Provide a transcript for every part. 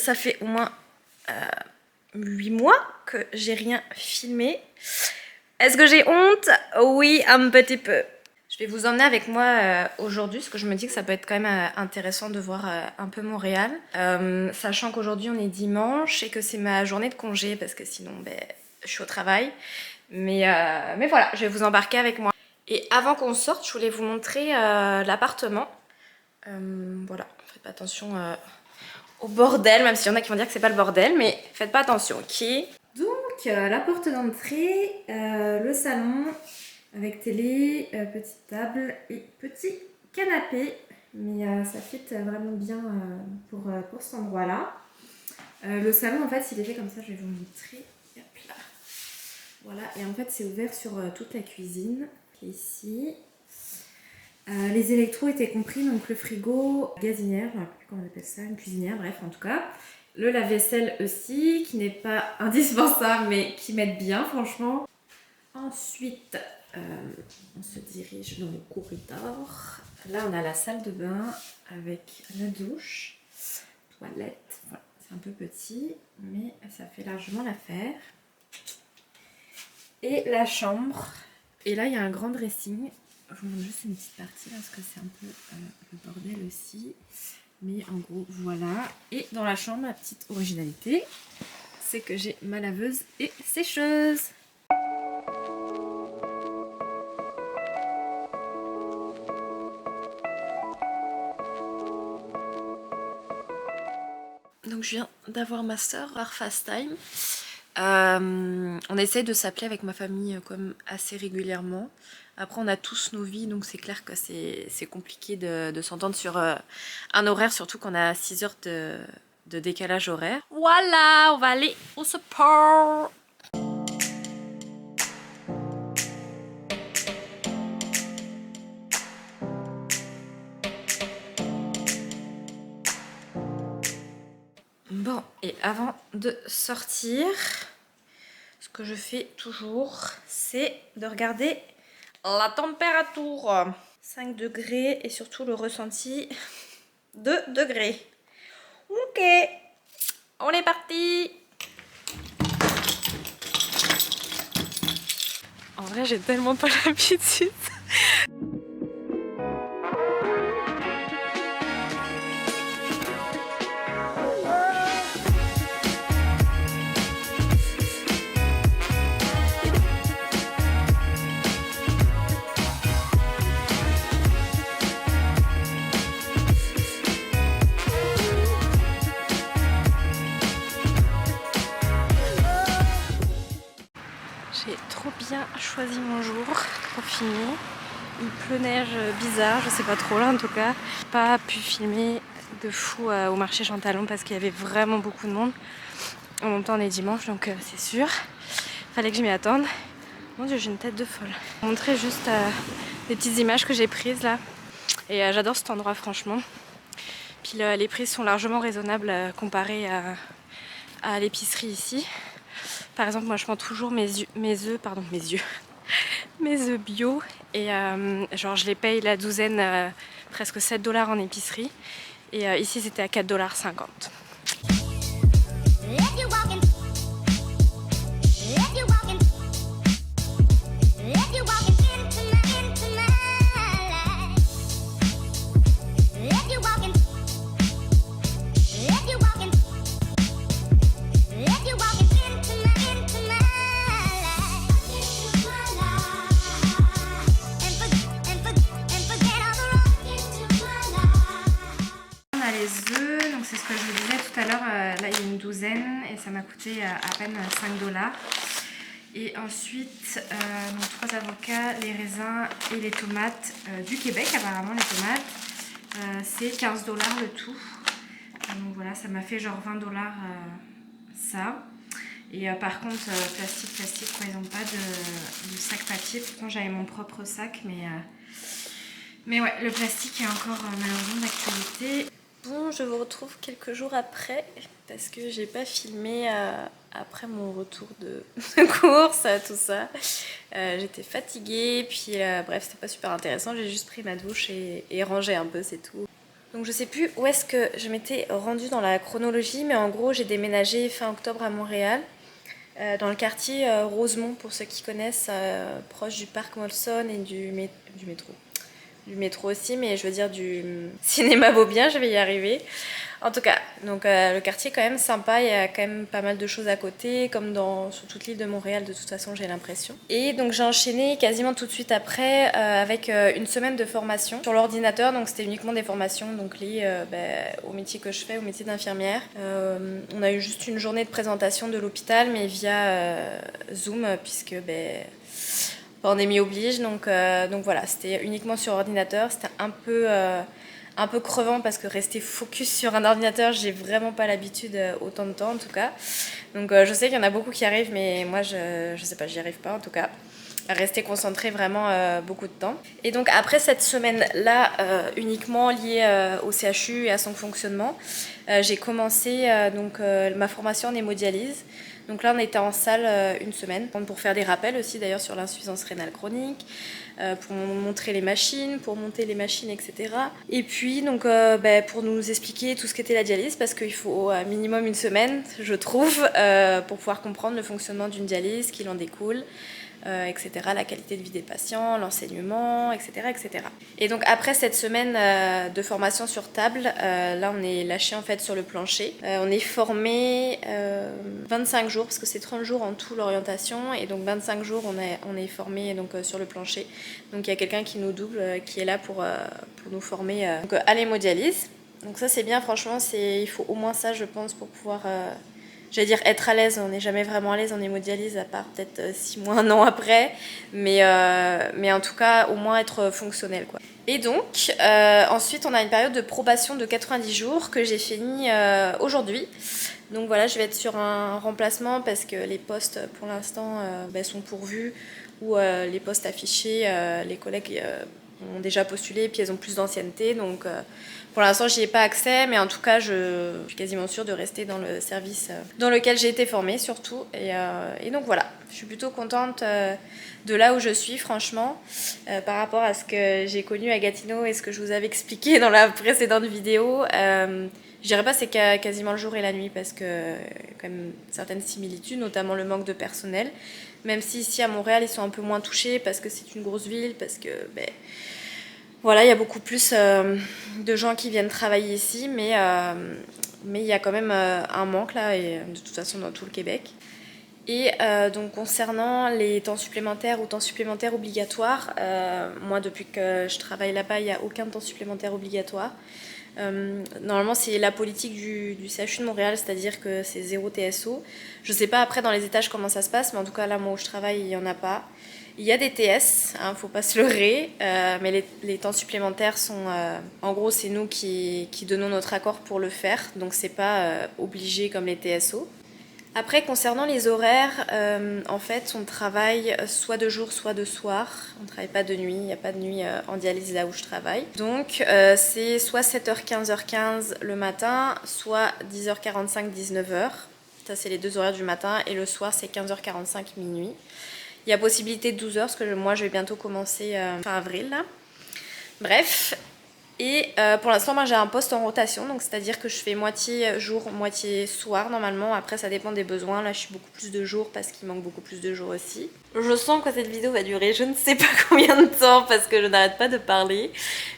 ça fait au moins 8 mois que j'ai rien filmé. Est-ce que j'ai honte? Oui, un petit peu. Je vais vous emmener avec moi aujourd'hui parce que je me dis que ça peut être quand même intéressant de voir un peu Montréal. Sachant qu'aujourd'hui on est dimanche et que c'est ma journée de congé parce que sinon je suis au travail. Mais voilà, je vais vous embarquer avec moi. Et avant qu'on sorte, je voulais vous montrer l'appartement. Voilà, faites pas attention au bordel, même s'il y en a qui vont dire que c'est pas le bordel, mais faites pas attention, ok? Donc, la porte d'entrée, le salon avec télé, petite table et petit canapé. Mais ça fit vraiment bien pour cet endroit-là. Le salon, en fait, il est fait comme ça, je vais vous montrer. Hop là. Voilà, et en fait, c'est ouvert sur toute la cuisine, qui est ici. Les électros étaient compris, donc le frigo, gazinière, je ne sais plus comment on appelle ça, une cuisinière, bref en tout cas. Le lave-vaisselle aussi, qui n'est pas indispensable, mais qui m'aide bien franchement. Ensuite, on se dirige dans le corridor. Là, on a la salle de bain avec la douche, toilette. Voilà, c'est un peu petit, mais ça fait largement l'affaire. Et la chambre. Et là, il y a un grand dressing. Je vous montre juste une petite partie parce que c'est un peu le bordel aussi. Mais en gros, voilà. Et dans la chambre, la petite originalité, c'est que j'ai ma laveuse et sécheuse. Donc je viens d'avoir ma soeur par FaceTime. On essaie de s'appeler avec ma famille comme assez régulièrement. Après on a tous nos vies, donc c'est clair que c'est compliqué de s'entendre sur un horaire, surtout qu'on a 6 heures de décalage horaire. Voilà, on va aller au sport. Bon, et avant de sortir, ce que je fais toujours, c'est de regarder la température. 5 degrés et surtout le ressenti 2 degrés. Ok, on est parti. En vrai, j'ai tellement pas l'habitude. J'ai trop bien choisi mon jour pour filmer. Il pleut neige bizarre, je sais pas trop là en tout cas. J'ai pas pu filmer de fou au marché Jean Talon parce qu'il y avait vraiment beaucoup de monde. En même temps on est dimanche donc c'est sûr. Fallait que je m'y attende. Mon dieu, j'ai une tête de folle. Je vais vous montrer juste des petites images que j'ai prises là. Et j'adore cet endroit franchement. Puis les prix sont largement raisonnables comparés à l'épicerie ici. Par exemple, moi je prends toujours mes œufs bio et genre je les paye la douzaine presque 7 $ en épicerie et ici c'était à 4,50 $. C'est ce que je vous disais tout à l'heure, là il y a une douzaine et ça m'a coûté à peine 5 $. Et ensuite, donc 3 avocats, les raisins et les tomates du Québec, apparemment les tomates, c'est 15 $ le tout. Donc voilà, ça m'a fait genre 20 $ ça. Et par contre, plastique, quoi, ils n'ont pas de sac papier. Pourtant j'avais mon propre sac, mais ouais, le plastique est encore malheureusement d'actualité. Bon, je vous retrouve quelques jours après parce que j'ai pas filmé après mon retour de course, tout ça. J'étais fatiguée, puis bref, c'était pas super intéressant. J'ai juste pris ma douche et rangé un peu, c'est tout. Donc je sais plus où est-ce que je m'étais rendue dans la chronologie, mais en gros j'ai déménagé fin octobre à Montréal, dans le quartier Rosemont pour ceux qui connaissent, proche du parc Molson et du métro. Du métro aussi, mais je veux dire du cinéma Beaubien, je vais y arriver. En tout cas, donc le quartier est quand même sympa, il y a quand même pas mal de choses à côté, comme sur toute l'île de Montréal de toute façon j'ai l'impression. Et donc j'ai enchaîné quasiment tout de suite après avec une semaine de formation sur l'ordinateur, donc c'était uniquement des formations donc liées au métier que je fais, au métier d'infirmière. On a eu juste une journée de présentation de l'hôpital, mais via Zoom, puisque pandémie oblige, donc voilà, c'était uniquement sur ordinateur, c'était un peu crevant parce que rester focus sur un ordinateur, j'ai vraiment pas l'habitude autant de temps en tout cas. Donc je sais qu'il y en a beaucoup qui arrivent, mais moi je sais pas, j'y arrive pas en tout cas. À rester concentré vraiment beaucoup de temps. Et donc après cette semaine-là, uniquement liée au CHU et à son fonctionnement, j'ai commencé ma formation en hémodialyse. Donc là, on était en salle une semaine pour faire des rappels aussi d'ailleurs sur l'insuffisance rénale chronique, pour montrer les machines, pour monter les machines, etc. Et puis donc pour nous expliquer tout ce qu'était la dialyse, parce qu'il faut un minimum une semaine, je trouve, pour pouvoir comprendre le fonctionnement d'une dialyse, ce qu'il en découle. Etc., la qualité de vie des patients, l'enseignement, etc., etc. Et donc après cette semaine de formation sur table, là on est lâché en fait sur le plancher. On est formé 25 jours, parce que c'est 30 jours en tout l'orientation, et donc 25 jours on est formé donc, sur le plancher. Donc il y a quelqu'un qui nous double, qui est là pour nous former à l'hémodialyse. Donc ça c'est bien, franchement, il faut au moins ça je pense pour pouvoir... j'allais dire être à l'aise, on n'est jamais vraiment à l'aise en hémodialyse, à part peut-être 6 mois, 1 an après. Mais en tout cas, au moins être fonctionnel, quoi. Et donc, ensuite, on a une période de probation de 90 jours que j'ai fini aujourd'hui. Donc voilà, je vais être sur un remplacement parce que les postes, pour l'instant, sont pourvus. Ou les postes affichés, les collègues ont déjà postulé et puis elles ont plus d'ancienneté. Donc pour l'instant, j'y ai pas accès, mais en tout cas, je suis quasiment sûre de rester dans le service dans lequel j'ai été formée, surtout. Et donc voilà, je suis plutôt contente de là où je suis, franchement, par rapport à ce que j'ai connu à Gatineau et ce que je vous avais expliqué dans la précédente vidéo. Je dirais pas c'est quasiment le jour et la nuit parce que quand même certaines similitudes, notamment le manque de personnel. Même si ici à Montréal, ils sont un peu moins touchés parce que c'est une grosse ville, parce que voilà, il y a beaucoup plus de gens qui viennent travailler ici, mais il y a quand même un manque là, et de toute façon dans tout le Québec. Et donc concernant les temps supplémentaires ou temps supplémentaires obligatoires, moi depuis que je travaille là-bas, il n'y a aucun temps supplémentaire obligatoire. Normalement c'est la politique du CHU de Montréal, c'est-à-dire que c'est 0 TSO. Je sais pas après dans les étages comment ça se passe, mais en tout cas là moi où je travaille il n'y en a pas. Il y a des TS, hein, faut pas se leurrer, mais les temps supplémentaires sont... en gros c'est nous qui donnons notre accord pour le faire, donc c'est pas obligé comme les TSO. Après, concernant les horaires, en fait, on travaille soit de jour, soit de soir. On ne travaille pas de nuit, il n'y a pas de nuit en dialyse là où je travaille. Donc, c'est soit 7h, 15h15 le matin, soit 10h45, 19h. Ça, c'est les 2 horaires du matin. Et le soir, c'est 15h45, minuit. Il y a possibilité de 12h, parce que moi, je vais bientôt commencer fin avril, là. Bref. Et pour l'instant, moi j'ai un poste en rotation, donc c'est-à-dire que je fais moitié jour, moitié soir normalement. Après, ça dépend des besoins. Là, je suis beaucoup plus de jours parce qu'il manque beaucoup plus de jours aussi. Je sens que cette vidéo va durer je ne sais pas combien de temps parce que je n'arrête pas de parler.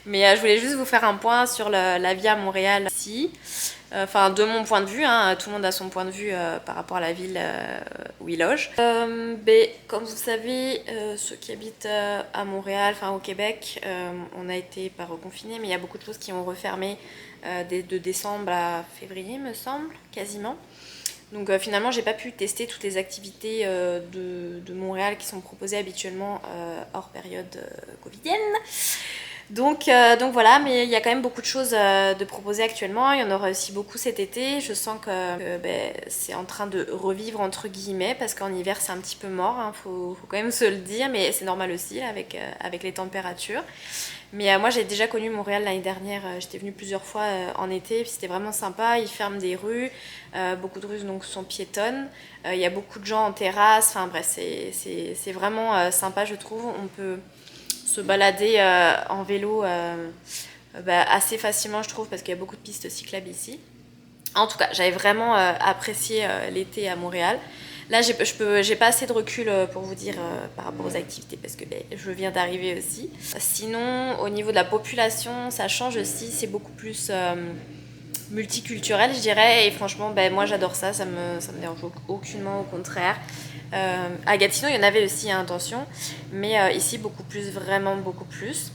Mais je voulais juste vous faire un point sur la vie à Montréal ici. Enfin, de mon point de vue, hein, tout le monde a son point de vue par rapport à la ville où il loge. Comme vous savez, ceux qui habitent à Montréal, enfin au Québec, on a été pas reconfinés, mais il y a beaucoup de choses qui ont refermé de décembre à février, me semble, quasiment. Donc finalement, j'ai pas pu tester toutes les activités de Montréal qui sont proposées habituellement hors période covidienne. Donc voilà, mais il y a quand même beaucoup de choses de proposer actuellement. Il y en aura aussi beaucoup cet été. Je sens que c'est en train de revivre entre guillemets parce qu'en hiver c'est un petit peu mort, hein, faut quand même se le dire, mais c'est normal aussi là, avec les températures. Mais moi j'ai déjà connu Montréal l'année dernière, j'étais venue plusieurs fois en été, puis c'était vraiment sympa. Ils ferment des rues, beaucoup de rues donc, sont piétonnes, il y a beaucoup de gens en terrasse, enfin bref c'est vraiment sympa je trouve. On peut se balader en vélo assez facilement je trouve parce qu'il y a beaucoup de pistes cyclables ici. En tout cas, j'avais vraiment apprécié l'été à Montréal. Là, j'ai pas assez de recul pour vous dire par rapport aux activités parce que je viens d'arriver aussi. Sinon, au niveau de la population, ça change aussi. C'est beaucoup plus multiculturel, je dirais. Et franchement, moi, j'adore ça. Ça me dérange aucunement, au contraire. À Gatineau, il y en avait aussi, hein, attention. Mais ici, beaucoup plus, vraiment beaucoup plus.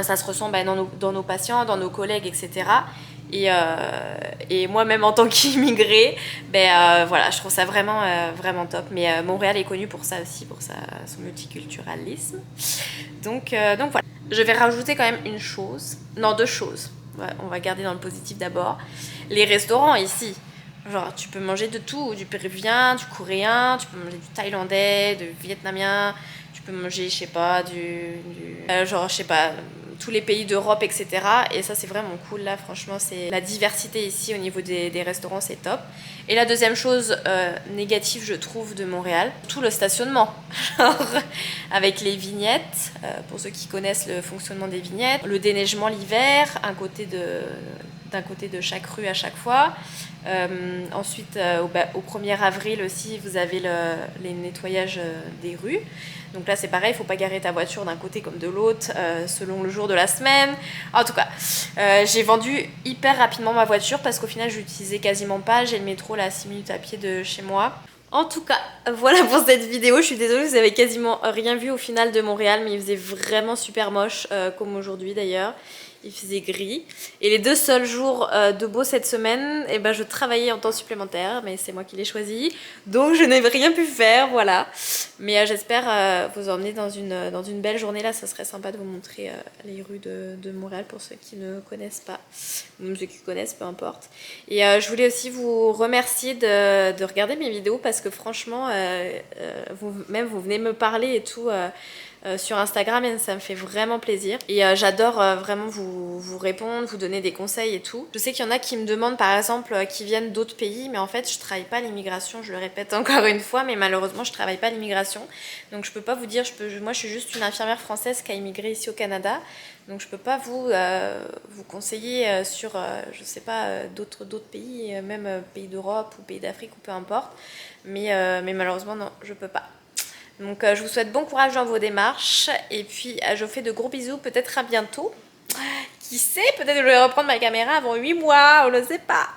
Ça se ressent dans nos patients, dans nos collègues, etc. Et moi-même en tant qu'immigrée, voilà, je trouve ça vraiment, vraiment top. Mais Montréal est connu pour ça aussi, pour son multiculturalisme. Donc voilà. Je vais rajouter quand même une chose, non, deux choses. Ouais, on va garder dans le positif d'abord. Les restaurants ici, genre tu peux manger de tout, du péruvien, du coréen, tu peux manger du thaïlandais, du vietnamien, tu peux manger, je sais pas, genre, je sais pas, tous les pays d'Europe, etc. Et ça, c'est vraiment cool, là, franchement, c'est la diversité ici au niveau des restaurants, c'est top. Et la deuxième chose négative, je trouve, de Montréal, tout le stationnement. Genre, avec les vignettes, pour ceux qui connaissent le fonctionnement des vignettes, le déneigement l'hiver, d'un côté de chaque rue à chaque fois. Ensuite, au 1er avril aussi, vous avez les nettoyages des rues. Donc là, c'est pareil, il ne faut pas garer ta voiture d'un côté comme de l'autre, selon le jour de la semaine. En tout cas, j'ai vendu hyper rapidement ma voiture parce qu'au final, je l'utilisais quasiment pas. J'ai le métro là, à 6 minutes à pied de chez moi. En tout cas, voilà pour cette vidéo. Je suis désolée, vous avez quasiment rien vu au final de Montréal, mais il faisait vraiment super moche, comme aujourd'hui d'ailleurs. Il faisait gris. Et les 2 seuls jours de beau cette semaine, je travaillais en temps supplémentaire, mais c'est moi qui l'ai choisi. Donc je n'ai rien pu faire, voilà. Mais j'espère vous emmener dans une belle journée. Là, ça serait sympa de vous montrer les rues de Montréal pour ceux qui ne connaissent pas. Même ceux qui connaissent, peu importe. Et je voulais aussi vous remercier de regarder mes vidéos parce que franchement, vous venez me parler et tout... sur Instagram et ça me fait vraiment plaisir et j'adore vraiment vous répondre, vous donner des conseils et tout. Je sais qu'il y en a qui me demandent par exemple qui viennent d'autres pays, mais en fait je travaille pas à l'immigration, je le répète encore une fois, mais malheureusement je travaille pas à l'immigration, donc je peux pas vous dire, moi je suis juste une infirmière française qui a immigré ici au Canada, donc je peux pas vous conseiller sur je sais pas d'autres pays, même pays d'Europe ou pays d'Afrique ou peu importe, mais malheureusement non, je peux pas. Donc je vous souhaite bon courage dans vos démarches et puis je vous fais de gros bisous, peut-être à bientôt. Qui sait, peut-être que je vais reprendre ma caméra avant 8 mois, on ne sait pas.